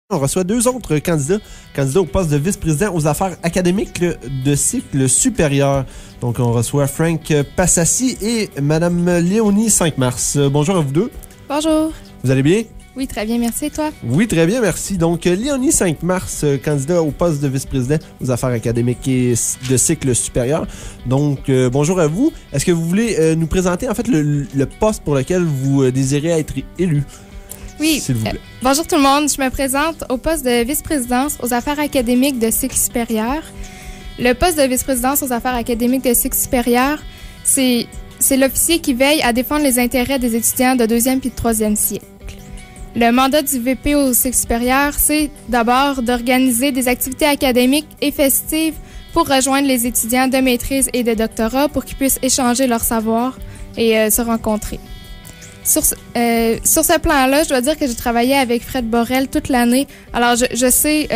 On reçoit deux autres candidats au poste de vice-président aux affaires académiques de cycle supérieur. Donc, on reçoit Frank Passassi et Mme Léonie 5 mars. Bonjour à vous deux. Bonjour. Vous allez bien? Oui, très bien, merci. Et toi? Oui, très bien, merci. Donc, Léonie 5 mars, candidat au poste de vice-président aux affaires académiques et de cycle supérieur. Donc, bonjour à vous. Est-ce que vous voulez nous présenter, en fait, le poste pour lequel vous désirez être élu? Oui. S'il vous plaît. Bonjour tout le monde. Je me présente au poste de vice-présidence aux affaires académiques de cycle supérieur. Le poste de vice-présidence aux affaires académiques de cycle supérieur, c'est l'officier qui veille à défendre les intérêts des étudiants de 2e puis de 3e siècle. Le mandat du VP au cycle supérieur, c'est d'abord d'organiser des activités académiques et festives pour rejoindre les étudiants de maîtrise et de doctorat pour qu'ils puissent échanger leur savoir et se rencontrer. Sur ce plan-là, je dois dire que j'ai travaillé avec Fred Borel toute l'année. Alors, je sais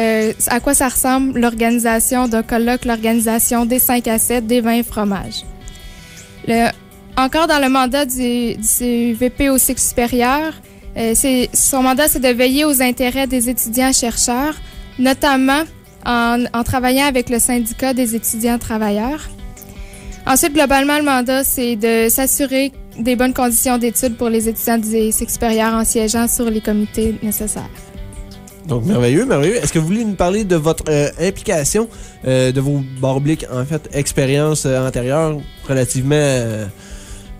à quoi ça ressemble l'organisation d'un colloque, l'organisation des 5 à 7, des vins et fromages. Encore dans le mandat du VP au cycle supérieur, son mandat, c'est de veiller aux intérêts des étudiants-chercheurs, notamment en travaillant avec le syndicat des étudiants travailleurs. Ensuite, globalement, le mandat, c'est de s'assurer des bonnes conditions d'études pour les étudiants du cycle supérieur en siégeant sur les comités nécessaires. Donc, merveilleux, merveilleux. Est-ce que vous voulez nous parler de votre implication, de vos barres obliques, en fait, expérience antérieure relativement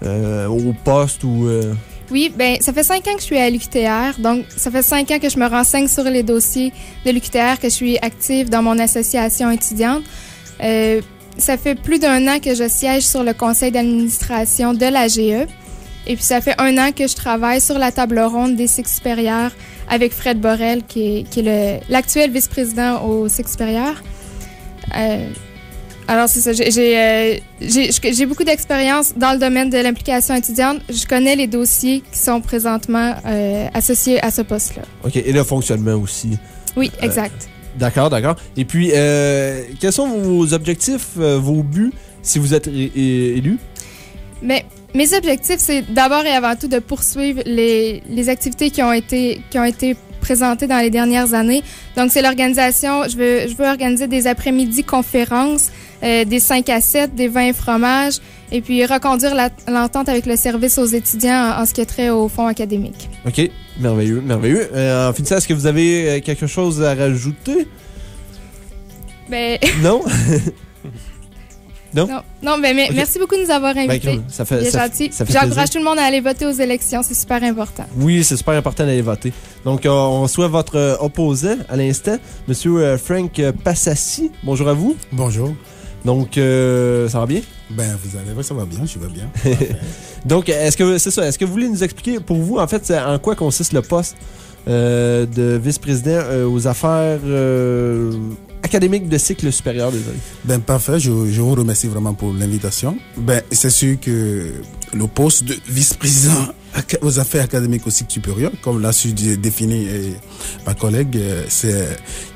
au poste ou... Oui, bien, ça fait 5 ans que je suis à l'UQTR, donc ça fait 5 ans que je me renseigne sur les dossiers de l'UQTR, que je suis active dans mon association étudiante. Ça fait plus d'1 an que je siège sur le conseil d'administration de l'AGE. Et puis, ça fait 1 an que je travaille sur la table ronde des cycles supérieurs avec Fred Borel, qui est l'actuel vice-président au cycle supérieur. Alors, c'est ça. J'ai beaucoup d'expérience dans le domaine de l'implication étudiante. Je connais les dossiers qui sont présentement associés à ce poste-là. OK. Et le fonctionnement aussi. Oui, exact. D'accord. Et puis, quels sont vos objectifs, vos buts, si vous êtes élu? Mais mes objectifs, c'est d'abord et avant tout de poursuivre les activités qui ont été présentées dans les dernières années. Donc, c'est l'organisation, je veux organiser des après-midi conférences, des 5 à 7, des vins et fromages, et puis reconduire l'entente avec le service aux étudiants en ce qui est trait au fonds académique. OK. Merveilleux. En finissant, est-ce que vous avez quelque chose à rajouter? Ben... Non? Non, mais okay. Merci beaucoup de nous avoir invités. Ben, ça fait gentil. J'encourage tout le monde à aller voter aux élections, c'est super important. Oui, c'est super important d'aller voter. Donc, on reçoit votre opposant à l'instant, M. Frank Passassi. Bonjour à vous. Bonjour. Donc, ça va bien? Ben, vous allez voir, ça va bien, je vais bien. Donc, est-ce que vous voulez nous expliquer, pour vous, en fait, en quoi consiste le poste de vice-président aux affaires académiques de cycle supérieur, désolé? Ben, parfait, je vous remercie vraiment pour l'invitation. Ben, c'est sûr que le poste de vice-président aux affaires académiques au cycle supérieur, comme l'a su définir ma collègue,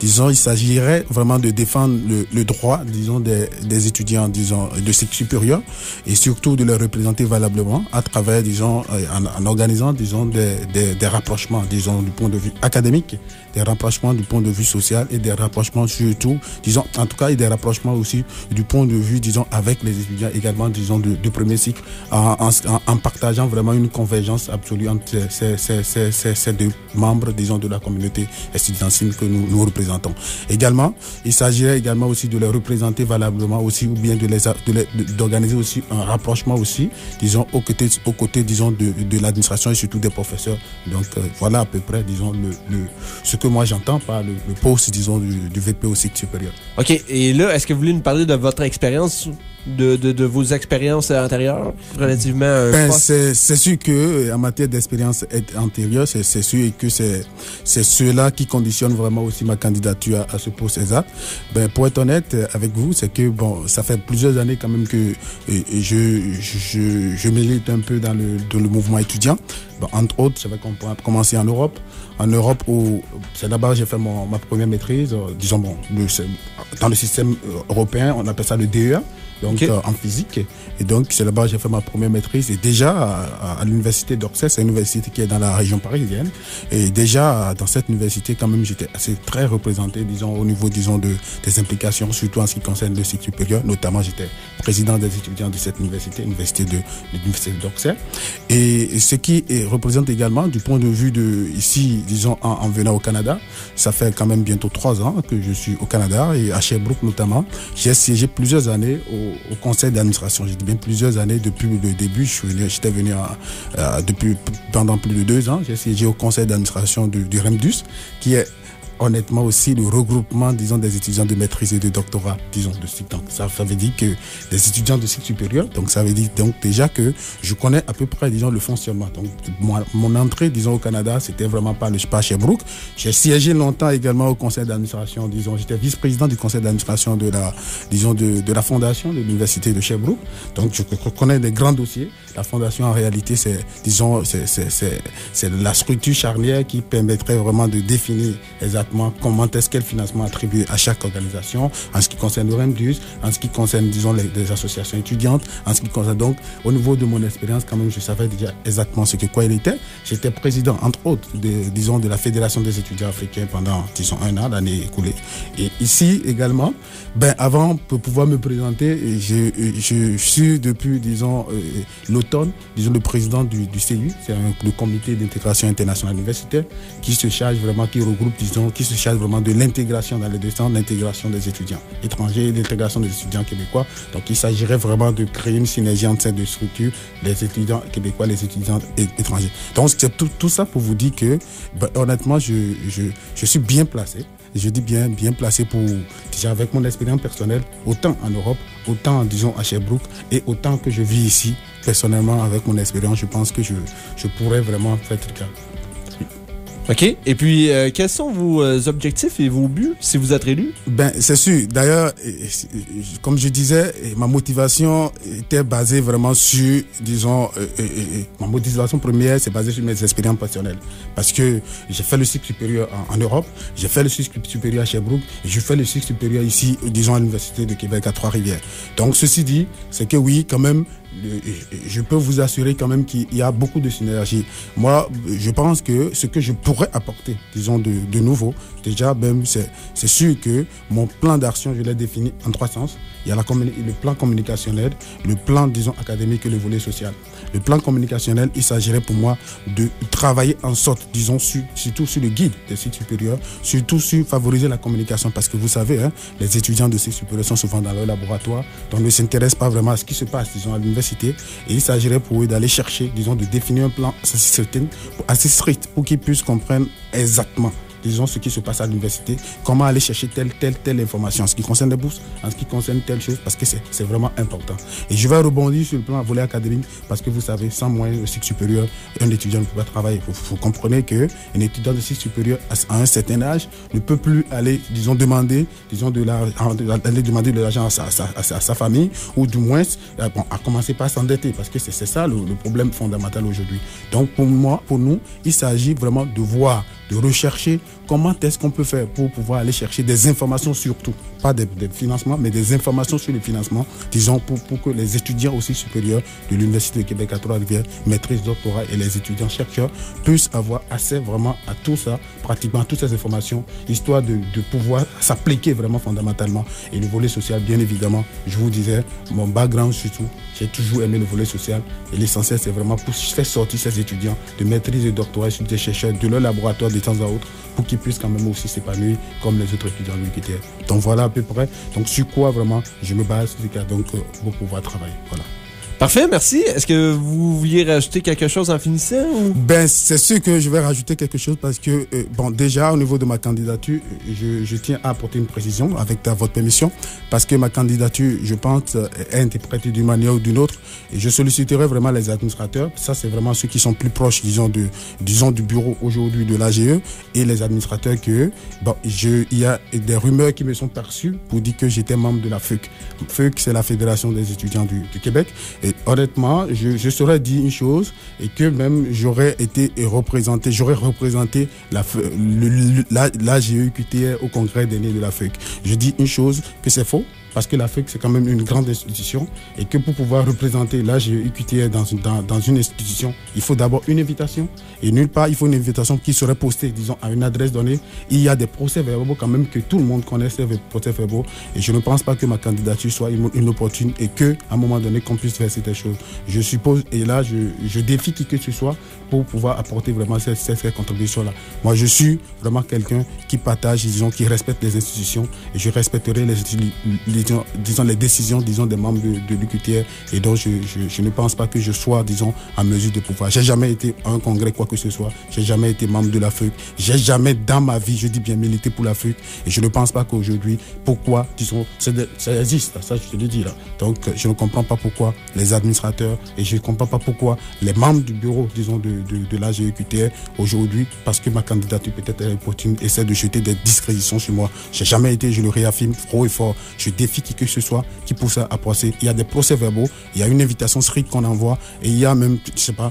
disons, il s'agirait vraiment de défendre le droit, disons, des étudiants, disons, de cycle supérieur, et surtout de les représenter valablement à travers, disons, en organisant, disons, des rapprochements, disons, du point de vue académique, des rapprochements du point de vue social et des rapprochements surtout, disons, en tout cas, et des rapprochements aussi du point de vue, disons, avec les étudiants également, disons, de premier cycle, en partageant vraiment une convergence absolue entre ces deux membres, disons, de la communauté estudiantine que nous représentons. Également, il s'agirait également aussi de les représenter valablement aussi, ou bien d'organiser aussi un rapprochement aussi, disons, aux côtés, disons, de l'administration et surtout des professeurs. Donc, voilà à peu près, disons, ce que moi j'entends par le poste, disons, du VP au cycle supérieur. OK. Et là, est-ce que vous voulez nous parler de votre expérience, de vos expériences antérieures relativement à un poste? C'est sûr que en matière d'expérience antérieure, c'est sûr que c'est cela qui conditionne vraiment aussi ma candidature à ce poste exact. Ben, pour être honnête avec vous, c'est que bon, ça fait plusieurs années quand même que je milite un peu dans le mouvement étudiant. Bon, entre autres, j'avais commencé en Europe. En Europe, où c'est là-bas j'ai fait ma première maîtrise, disons, bon, dans le système européen, on appelle ça le DEA. Donc en physique, et donc c'est là-bas que j'ai fait ma première maîtrise, et déjà à l'université d'Orsay, c'est une université qui est dans la région parisienne, et déjà dans cette université quand même j'étais assez très représenté, disons, au niveau, disons, des implications, surtout en ce qui concerne le cycle supérieur. Notamment j'étais président des étudiants de cette université, l'université d'Orsay, et ce qui représente également du point de vue de ici, disons, en venant au Canada, ça fait quand même bientôt 3 ans que je suis au Canada, et à Sherbrooke notamment, j'ai siégé plusieurs années au conseil d'administration. J'ai dit bien plusieurs années depuis le début. J'étais venu pendant plus de 2 ans. J'ai siégé au conseil d'administration du REMDUS, qui est honnêtement aussi le regroupement, disons, des étudiants de maîtrise et de doctorat, disons, de cycle. Donc ça veut dire que des étudiants de cycle supérieur, donc ça veut dire donc déjà que je connais à peu près, disons, le fonctionnement. Donc mon entrée, disons, au Canada, c'était vraiment pas à Sherbrooke. J'ai siégé longtemps également au conseil d'administration, disons, j'étais vice-président du conseil d'administration de la fondation de l'université de Sherbrooke. Donc je connais des grands dossiers. La fondation, en réalité, c'est la structure charnière qui permettrait vraiment de définir exactement comment est-ce quel financement attribué à chaque organisation, en ce qui concerne le REMDUS, en ce qui concerne, disons, les associations étudiantes, en ce qui concerne donc, au niveau de mon expérience, quand même, je savais déjà exactement quoi il était. J'étais président, entre autres, de la Fédération des étudiants africains pendant, disons, 1 an, l'année écoulée. Et ici également, avant, pour pouvoir me présenter, je suis depuis, disons, l'automne, disons, le président du CU, c'est le comité d'intégration internationale universitaire, qui se charge vraiment, qui regroupe, disons, qui se charge vraiment de l'intégration dans les deux sens, l'intégration des étudiants étrangers et l'intégration des étudiants québécois. Donc il s'agirait vraiment de créer une synergie entre ces deux structures, les étudiants québécois, les étudiants étrangers. Donc c'est tout ça pour vous dire que, honnêtement, je suis bien placé. Je dis bien placé pour, déjà avec mon expérience personnelle, autant en Europe, autant, disons, à Sherbrooke, et autant que je vis ici, personnellement, avec mon expérience, je pense que je pourrais vraiment faire le cas. OK. Et puis, quels sont vos objectifs et vos buts si vous êtes élu? C'est sûr. D'ailleurs, comme je disais, ma motivation était basée vraiment sur, disons, ma motivation première, c'est basée sur mes expériences personnelles. Parce que j'ai fait le cycle supérieur en Europe, j'ai fait le cycle supérieur à Sherbrooke, et je fais le cycle supérieur ici, disons, à l'Université de Québec à Trois-Rivières. Donc, ceci dit, c'est que oui, quand même, je peux vous assurer quand même qu'il y a beaucoup de synergie. Moi, je pense que ce que je pourrais apporter, disons, de nouveau, déjà, même, c'est sûr que mon plan d'action, je l'ai défini en 3 sens. Il y a le plan communicationnel, le plan, disons, académique et le volet social. Le plan communicationnel, il s'agirait pour moi de travailler en sorte, disons, surtout sur le guide des cycles supérieurs, surtout sur favoriser la communication, parce que vous savez, hein, les étudiants de cycles supérieurs sont souvent dans leur laboratoire, donc ne s'intéressent pas vraiment à ce qui se passe, disons, à l'université, et il s'agirait pour eux d'aller chercher, disons, de définir un plan assez strict pour qu'ils puissent comprendre exactement, disons, ce qui se passe à l'université, comment aller chercher telle information en ce qui concerne les bourses, en ce qui concerne telle chose, parce que c'est vraiment important. Et je vais rebondir sur le plan volet académique, parce que vous savez, sans moyens de cycle supérieur, un étudiant ne peut pas travailler. Vous comprenez qu'un étudiant de cycle supérieur, à un certain âge, ne peut plus aller, disons, demander de l'argent à sa famille, ou du moins, à commencer par s'endetter, parce que c'est ça le problème fondamental aujourd'hui. Donc, pour nous, il s'agit vraiment de voir, de rechercher comment est-ce qu'on peut faire pour pouvoir aller chercher des informations surtout, pas des financements, mais des informations sur les financements, disons, pour que les étudiants aussi supérieurs de l'Université de Québec à Trois-Rivières, maîtrise, doctorat et les étudiants chercheurs puissent avoir accès vraiment à tout ça, pratiquement à toutes ces informations, histoire de pouvoir s'appliquer vraiment fondamentalement. Et le volet social, bien évidemment, je vous disais, mon background surtout, j'ai toujours aimé le volet social et l'essentiel c'est vraiment pour faire sortir ces étudiants de maîtrise et de doctorat sur des chercheurs de leur laboratoire de temps à autre pour qu'ils puissent quand même aussi s'épanouir comme les autres étudiants qui étaient. Donc voilà à peu près. Donc sur quoi vraiment je me base donc, pour pouvoir travailler. Voilà. Parfait, merci. Est-ce que vous vouliez rajouter quelque chose en finissant? Ou? C'est sûr que je vais rajouter quelque chose parce que, déjà, au niveau de ma candidature, je tiens à apporter une précision avec votre permission parce que ma candidature, je pense, est interprétée d'une manière ou d'une autre et je solliciterai vraiment les administrateurs. Ça, c'est vraiment ceux qui sont plus proches, disons, du bureau aujourd'hui de l'AGE et les administrateurs que, il y a des rumeurs qui me sont perçues pour dire que j'étais membre de la FEUC. FEUC, c'est la Fédération des étudiants du Québec. Et honnêtement, je saurais dire une chose, et que même j'aurais représenté la GEQTR au congrès des nés de la FEC. Je dis une chose, que c'est faux, parce que la FEC, c'est quand même une grande institution, et que pour pouvoir représenter la GEQTR dans une institution, il faut d'abord une invitation, et nulle part, il faut une invitation qui serait postée, disons, à une adresse donnée. Il y a des procès-verbaux quand même que tout le monde connaît, ces procès-verbaux, et je ne pense pas que ma candidature soit inopportune, et qu'à un moment donné, qu'on puisse faire ces choses. Je suppose, et là, je défie qui que ce soit pour pouvoir apporter vraiment cette contribution-là. Moi, je suis vraiment quelqu'un qui partage, disons, qui respecte les institutions, et je respecterai les décisions, disons, des membres de l'UQTR, et donc je ne pense pas que je sois, disons, en mesure de pouvoir. J'ai jamais été à un congrès, quoi que ce soit. J'ai jamais été membre de la FEC. J'ai jamais dans ma vie, je dis bien, milité pour la FEC, et je ne pense pas qu'aujourd'hui, pourquoi, disons, ça existe, ça je te le dis là. Donc, je ne comprends pas pourquoi les administrateurs, et je ne comprends pas pourquoi les membres du bureau, disons, de la GEQTR, aujourd'hui, parce que ma candidature peut-être est opportune, essaie de jeter des discréditions sur moi. J'ai jamais été, je le réaffirme haut et fort, je défie qui que ce soit qui pousse à passer. Il y a des procès-verbaux, il y a une invitation stricte qu'on envoie, et il y a même,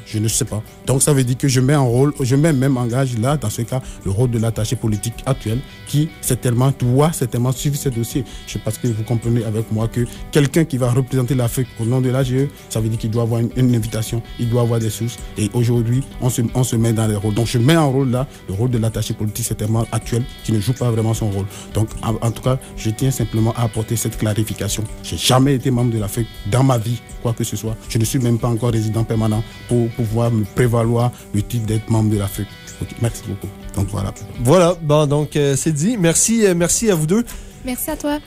je ne sais pas. Donc ça veut dire que je mets même en gage là, dans ce cas, le rôle de l'attaché politique actuel, qui doit certainement suivre ces dossiers. Je pense que vous comprenez avec moi que quelqu'un qui va représenter l'Afrique au nom de l'AGE, ça veut dire qu'il doit avoir une invitation, il doit avoir des sources, et aujourd'hui, on se met dans les rôles. Donc je mets en rôle là, le rôle de l'attaché politique certainement actuel, qui ne joue pas vraiment son rôle. Donc en tout cas, je tiens simplement à apporter cette clarification. J'ai jamais été membre de la FEC dans ma vie, quoi que ce soit. Je ne suis même pas encore résident permanent pour pouvoir me prévaloir le titre d'être membre de la FEC. Okay, merci beaucoup. Donc voilà. Voilà, bon, donc c'est dit. Merci à vous deux. Merci à toi.